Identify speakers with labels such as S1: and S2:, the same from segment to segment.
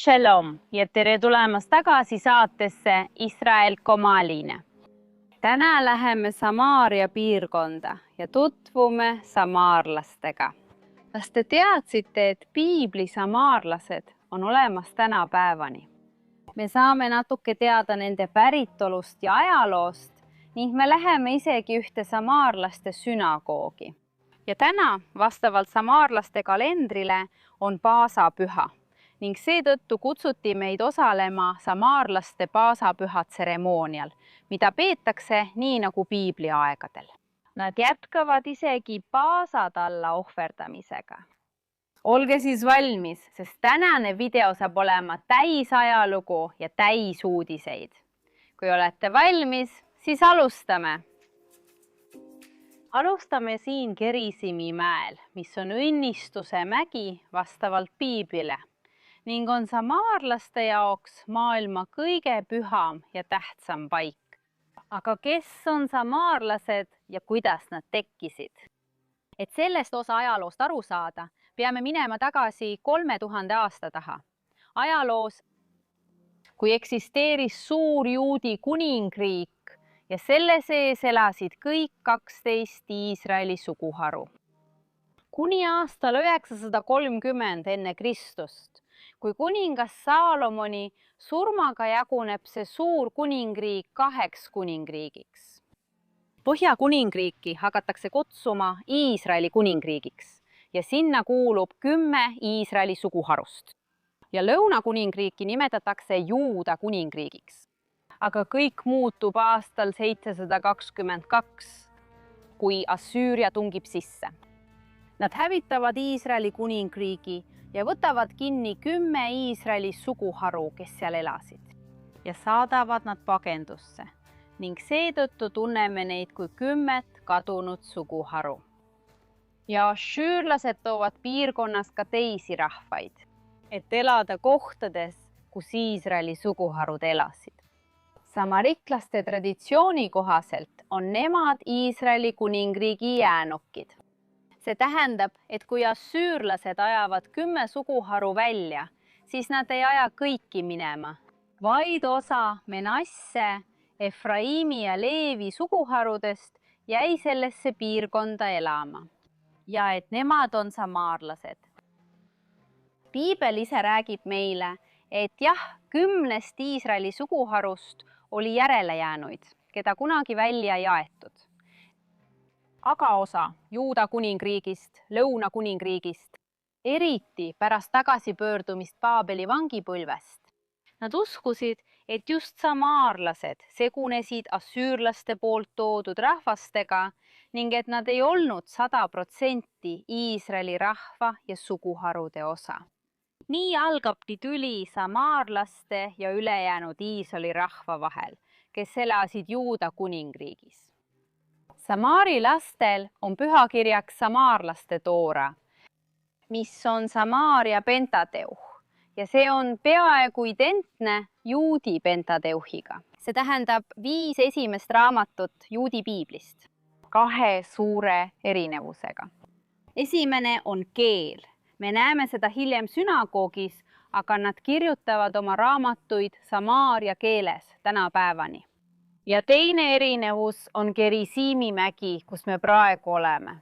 S1: Shalom ja tere tulemast tagasi saatesse Israel Komaline. Täna läheme Samaaria piirkonda ja tutvume samaarlastega. Kas te teadsite, et piibli samaarlased on olemas tänapäevani? Me saame natuke teada nende päritolust ja ajaloost ning me läheme isegi ühte samaarlaste sünagoogi. Ja täna vastavalt samaarlaste kalendrile on paasapüha ning seetõttu kutsuti meid osalema samaarlaste paasapüha tseremoonial, mida peetakse nii nagu piibli aegadel. Nad jätkavad isegi paasatalla ohverdamisega. Olge siis valmis, sest tänane video saab olema täis ajalugu ja täis uudiseid. Kui olete valmis, siis alustame. Alustame siin Gerisimi mäel, mis on õnnistuse mägi vastavalt piiblile ning on samaarlaste jaoks maailma kõige püham ja tähtsam paik. Aga kes on samaarlased ja kuidas nad tekkisid? Et sellest osa ajaloost aru saada, peame minema tagasi 3000 aasta taha. Ajaloos, kui eksisteeris suur juudi kuningriik ja selle sees elasid kõik 12 Iisraeli suguharu. Kuni aastal 930 enne Kristust, kui kuningas Saalomoni surmaga jaguneb see suur kuningriik 2 kuningriigiks. Põhjakuningriiki hakatakse kutsuma Iisraeli kuningriigiks ja sinna kuulub 10 Iisraeli suguharust. Ja lõunakuningriiki nimetatakse Juuda kuningriigiks. Aga kõik muutub aastal 722, kui Assüüria tungib sisse. Nad hävitavad Iisraeli kuningriigi ja võtavad kinni 10 Iisraeli suguharu, kes seal elasid, ja saadavad nad pagendusse ning seetõttu tunneme neid kui 10 kadunud suguharu. Ja assüürlased toovad piirkonnas ka teisi rahvaid, et elada kohtades, kus Iisraeli suguharud elasid. Samariklaste traditsiooni kohaselt on nemad Iisraeli kuningriigi jäänukid. See tähendab, et kui assüürlased ajavad 10 suguharu välja, siis nad ei aja kõiki minema, vaid osa Menasse, Efraimi ja Leevi suguharudest jäi sellesse piirkonda elama ja et nemad on samaarlased. Piibel ise räägib meile, et jah, 10 Iisraeli suguharust oli järelejäänuid, keda kunagi välja ei aetud. Aga osa Juuda kuningriigist, lõuna kuningriigist, eriti pärast tagasipöördumist Paabeli vangipõlvest. Nad uskusid, et just samaarlased segunesid assüürlaste poolt toodud rahvastega ning et nad ei olnud 100% Iisraeli rahva ja suguharude osa. Nii algabki tüli samaarlaste ja ülejäänud Iisraeli rahva vahel, kes elasid Juuda kuningriigis. Samaari lastel on pühakirjaks samaarlaste toora, mis on Samaaria pentateuh ja see on peaaegu identne juudi pentateuhiga. See tähendab 5 esimest raamatut juudi piiblist, 2 suure erinevusega. Esimene on keel. Me näeme seda hiljem sünagoogis, aga nad kirjutavad oma raamatuid Samaaria keeles tänapäevani. Ja teine erinevus on Gerisimi mägi, kus me praegu oleme.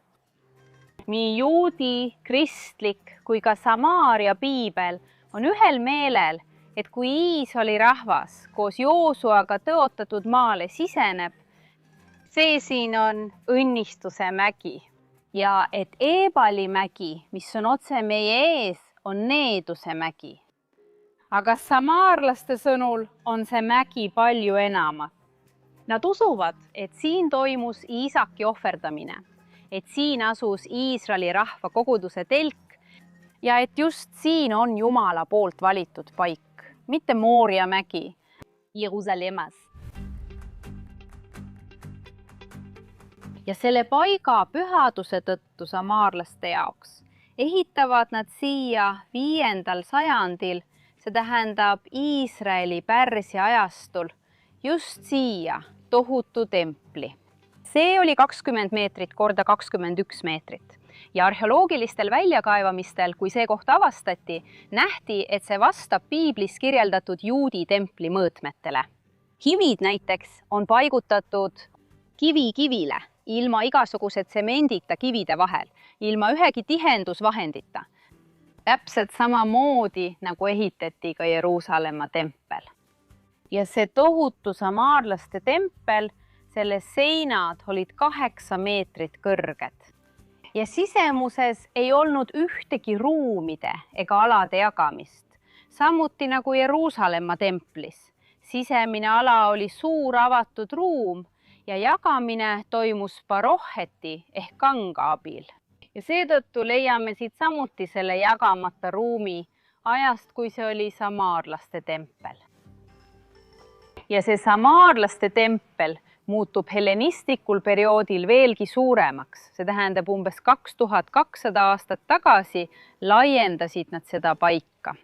S1: Nii juudi, kristlik kui ka Samaaria piibel on ühel meelel, et kui Iisraeli rahvas koos Joosuaga tõotatud maale siseneb, see siin on õnnistuse mägi. Ja et Eebali mägi, mis on otse meie ees, on needuse mägi. Aga samaarlaste sõnul on see mägi palju enamat. Nad usuvad, et siin toimus Iisaki ohverdamine, et siin asus Iisraeli rahva koguduse telk ja et just siin on Jumala poolt valitud paik, mitte Mooria mägi, Jeruusalemmas. Ja selle paiga pühaduse tõttu samaarlaste jaoks ehitavad nad siia 5. sajandil, see tähendab Iisraeli Pärsia ajastul, just siia tohutu templi. See oli 20 meetrit korda 21 meetrit Ja arheoloogilistel väljakaevamistel, kui see koht avastati, nähti, et see vastab piiblis kirjeldatud juudi templi mõõtmetele. Kivid näiteks on paigutatud kivi kivile, ilma igasuguse tsemendita kivide vahel, ilma ühegi tihendusvahendita. Täpselt samamoodi, nagu ehitati ka Jeruusalemma tempel. Ja see tohutu samaarlaste tempel, selle seinad olid 8 meetrit kõrged. Ja sisemuses ei olnud ühtegi ruumide ega alade jagamist. Samuti nagu Jeruusalemma templis. Sisemine ala oli suur avatud ruum ja jagamine toimus parohheti ehk kanga abil. Ja seetõttu leiame siit samuti selle jagamata ruumi ajast, kui see oli samaarlaste tempel. Ja see samaarlaste tempel muutub hellenistikul perioodil veelgi suuremaks. See tähendab umbes 2200 aastat tagasi laiendasid nad seda paika.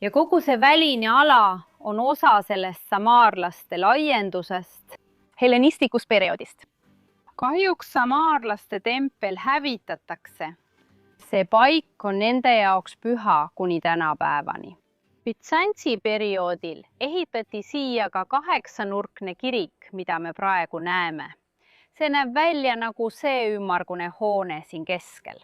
S1: Ja kogu see väline ala on osa sellest samaarlaste laiendusest hellenistikus perioodist. Kahjuks samaarlaste tempel hävitatakse. See paik on nende jaoks püha kuni tänapäevani. Bitsantsi perioodil ehitati siia ka 8-nurkne kirik, mida me praegu näeme. See näeb välja nagu see ümmargune hoone siin keskel.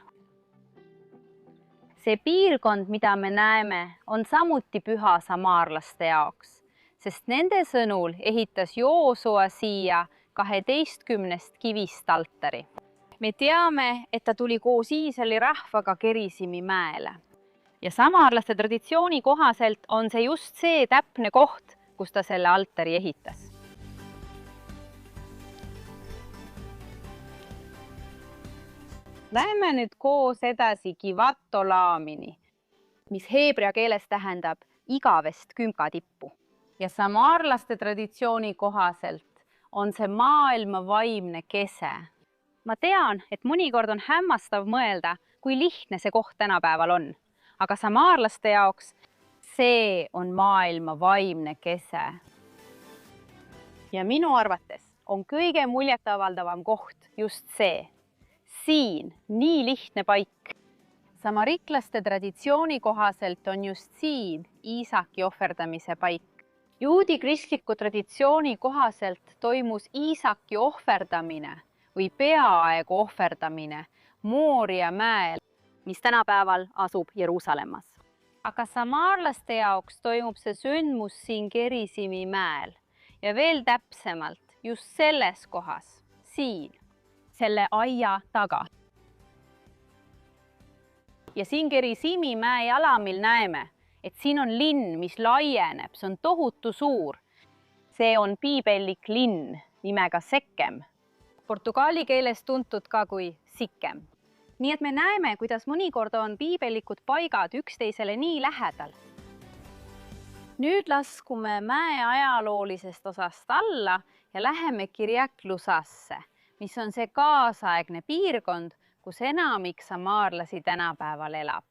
S1: See piirkond, mida me näeme, on samuti püha samaarlaste jaoks, sest nende sõnul ehitas Joosua siia 12 kivist altari. Me teame, et ta tuli koos Iisraeli rahvaga Gerisimi mäele. Ja samaarlaste traditsiooni kohaselt on see just see täpne koht, kus ta selle altari ehitas. Läheme nüüd koos edasi Givatolaamini, mis heebrea keeles tähendab igavest künkatippu. Ja samaarlaste traditsiooni kohaselt on see maailma vaimne kese. Ma tean, et mõnikord on hämmastav mõelda, kui lihtne see koht tänapäeval on. Aga samaarlaste jaoks see on maailma vaimne kese. Ja minu arvates on kõige muljetavaldavam koht just see. Siin nii lihtne paik. Samariklaste traditsiooni kohaselt on just siin Iisaki ohverdamise paik. Juudi kristliku traditsiooni kohaselt toimus Iisaki ohverdamine või peaaegu ohverdamine Mooria mäel, mis tänapäeval asub Jeruusalemmas. Aga samaarlaste jaoks toimub see sündmus siin Gerisimi mäel ja veel täpsemalt just selles kohas, siin, selle aia taga. Ja siin Gerisimi mäe jalamil näeme, et siin on linn, mis laieneb, see on tohutu suur. See on piibellik linn nimega Sekem, portugaali keeles tuntud ka kui Sikem. Nii et me näeme, kuidas mõnikord on piibellikud paigad üksteisele nii lähedal. Nüüd laskume mäe ajaloolisest osast alla ja läheme Kirjaklusasse, mis on see kaasaegne piirkond, kus enamik samaarlasi tänapäeval elab.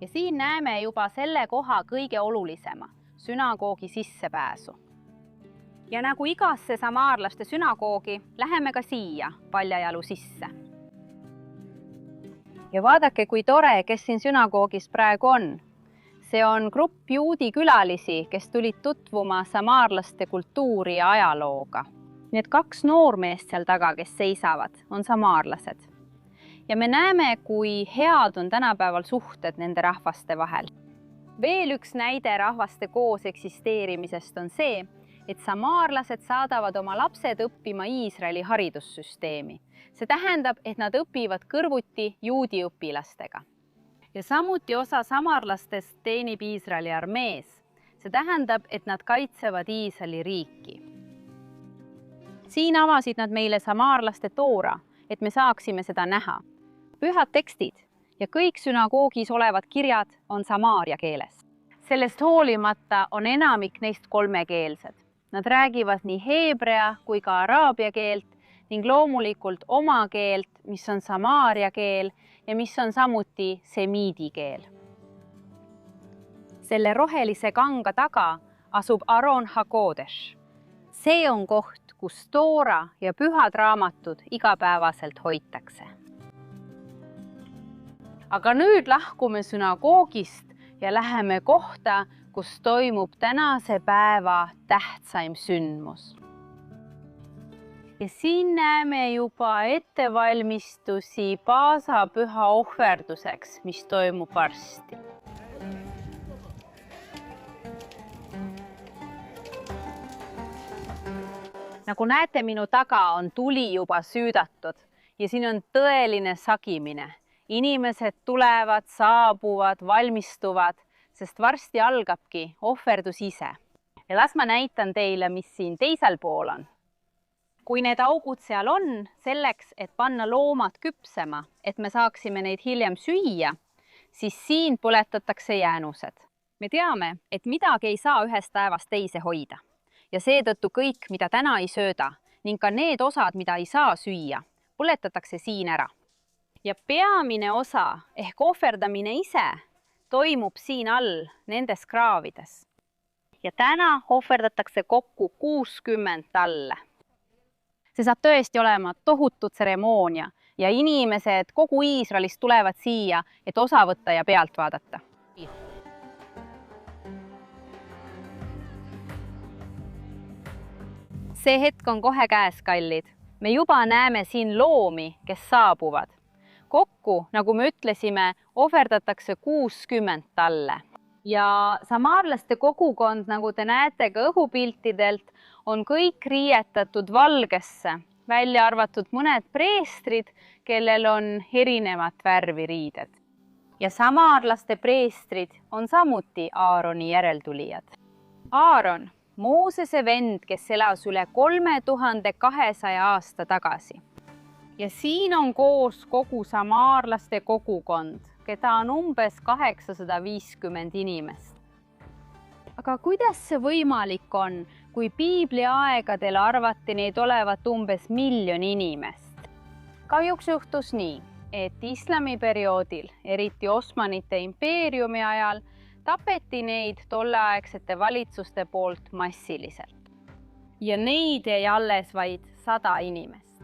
S1: Ja siin näeme juba selle koha kõige olulisema, sünagoogi sissepääsu. Ja nagu igasse samaarlaste sünagoogi, läheme ka siia paljajalu sisse. Ja vaadake, kui tore, kes siin sünagoogis praegu on. See on grupp juudi külalisi, kes tulid tutvuma samaarlaste kultuuri ja ajalooga. Need 2 noormeest seal taga, kes seisavad, on samaarlased. Ja me näeme, kui head on tänapäeval suhted nende rahvaste vahel. Veel üks näide rahvaste koos eksisteerimisest on see, et samaarlased saadavad oma lapsed õppima Iisraeli haridussüsteemi. See tähendab, et nad õpivad kõrvuti juudi õpilastega. Ja samuti osa samaarlastest teenib Iisraeli armees. See tähendab, et nad kaitsevad Iisraeli riiki. Siin avasid nad meile samaarlaste toora, et me saaksime seda näha. Pühad tekstid ja kõik sünagoogis olevad kirjad on samaaria keeles. Sellest hoolimata on enamik neist 3-keelsed. Nad räägivad nii heebrea kui ka araabia keelt ning loomulikult oma keelt, mis on samaaria keel ja mis on samuti semiidi keel. Selle rohelise kanga taga asub Aron HaKodesh. See on koht, kus Toora ja pühad raamatud igapäevaselt hoitakse. Aga nüüd lahkume sünagoogist ja läheme kohta, kus toimub tänase päeva tähtsaim sündmus. Ja siin näeme juba ettevalmistusi paasapüha ohverduseks, mis toimub varsti. Nagu näete, minu taga on tuli juba süüdatud ja siin on tõeline sagimine. Inimesed tulevad, saabuvad, valmistuvad, sest varsti algabki ohverdus ise. Ja las ma näitan teile, mis siin teisel pool on. Kui need augud seal on, selleks, et panna loomad küpsema, et me saaksime neid hiljem süüa, siis siin põletatakse jäänused. Me teame, et midagi ei saa ühest päevast teise hoida. Ja seetõttu kõik, mida täna ei sööda, ning ka need osad, mida ei saa süüa, põletatakse siin ära. Ja peamine osa ehk ohverdamine ise toimub siin all nendes kraavides. Ja täna ohverdatakse kokku 60 talle. See saab tõesti olema tohutu tseremoonia ja inimesed kogu Iisraelist tulevad siia, et osa võtta ja pealt vaadata. See hetk on kohe käes, kallid. Me juba näeme siin loomi, kes saabuvad. Kokku, nagu me ütlesime, ohverdatakse 60 talle. Ja samaarlaste kogukond, nagu te näete ka õhupiltidelt, on kõik riietatud valgesse, välja arvatud mõned preestrid, kellel on erinevat värvi riided. Ja samaarlaste preestrid on samuti Aaroni järeltulijad. Aaron, Moosese vend, kes elas üle 3200 aasta tagasi. Ja siin on koos kogu samaarlaste kogukond, keda on umbes 850 inimest. Aga kuidas see võimalik on, kui piibli aegadel arvati neid olevat umbes 1 miljon inimest? Kahjuks juhtus nii, et islami perioodil, eriti Osmanite impeeriumi ajal, tapeti neid tolleaegsete valitsuste poolt massiliselt. Ja neid jäi alles vaid 100 inimest.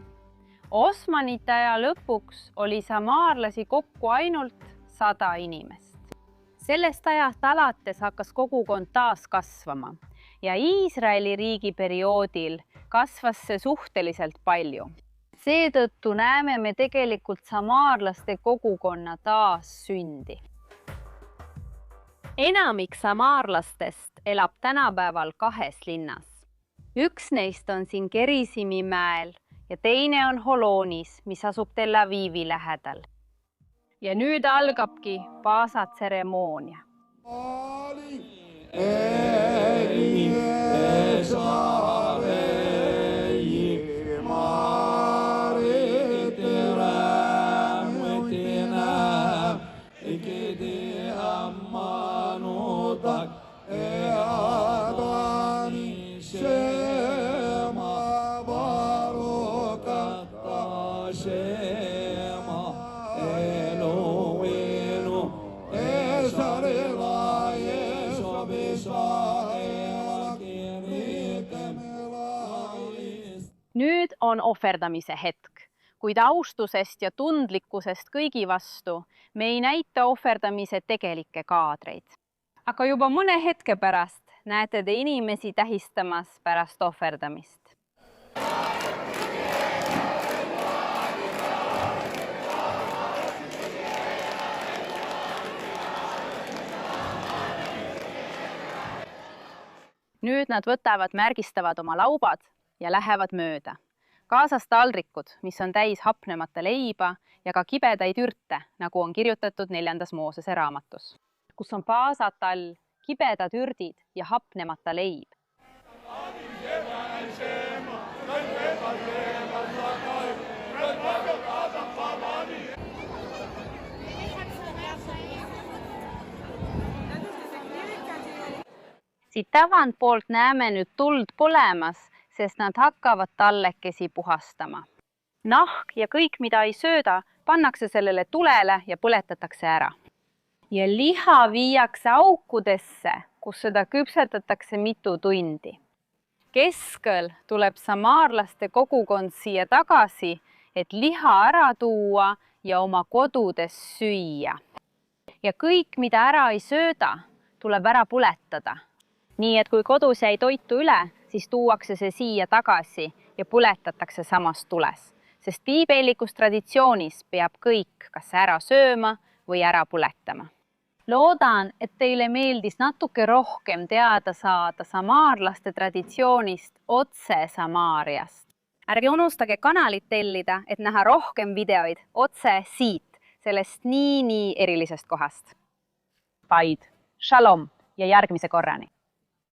S1: Osmanite aja lõpuks oli samaarlasi kokku ainult 100 inimest. Sellest ajast alates hakkas kogukond taas kasvama ja Iisraeli riigi perioodil kasvas see suhteliselt palju. Seetõttu näeme me tegelikult samaarlaste kogukonna taas sündi. Enamik samaarlastest elab tänapäeval 2 linnas. Üks neist on siin Gerisimi mäel ja teine on Holoonis, mis asub Tel Avivi lähedal. Ja nüüd algabki paasatseremoonia. Nüüd on ohverdamise hetk, kuid austusest ja tundlikkusest kõigi vastu me ei näita ohverdamise tegelikke kaadreid. Aga juba mõne hetke pärast näete te inimesi tähistamas pärast ohverdamist. Nüüd nad võtavad, märgistavad oma laubad ja lähevad mööda. Kaasas taldrikud, mis on täis hapnemata leiba ja ka kibedaid ürte, nagu on kirjutatud 4. Moosese raamatus, kus on paasatall, kibedad ürdid ja hapnemata leib. Siit tagantpoolt näeme nüüd tuld põlemas, sest nad hakkavad tallekesi puhastama. Nahk ja kõik, mida ei sööda, pannakse sellele tulele ja põletatakse ära. Ja liha viiakse aukudesse, kus seda küpsetatakse mitu tundi. Keskel tuleb samaarlaste kogukond siia tagasi, et liha ära tuua ja oma kodudes süüa. Ja kõik, mida ära ei sööda, tuleb ära puletada. Nii et kui kodus jäi toitu üle, siis tuuakse see siia tagasi ja puletatakse samas tules. Sest piibellikus traditsioonis peab kõik kas ära sööma või ära puletama. Loodan, et teile meeldis natuke rohkem teada saada samaarlaste traditsioonist otse Samaariast. Ärge unustage kanalit tellida, et näha rohkem videoid otse siit, sellest nii erilisest kohast. Paid, shalom ja järgmise korrani!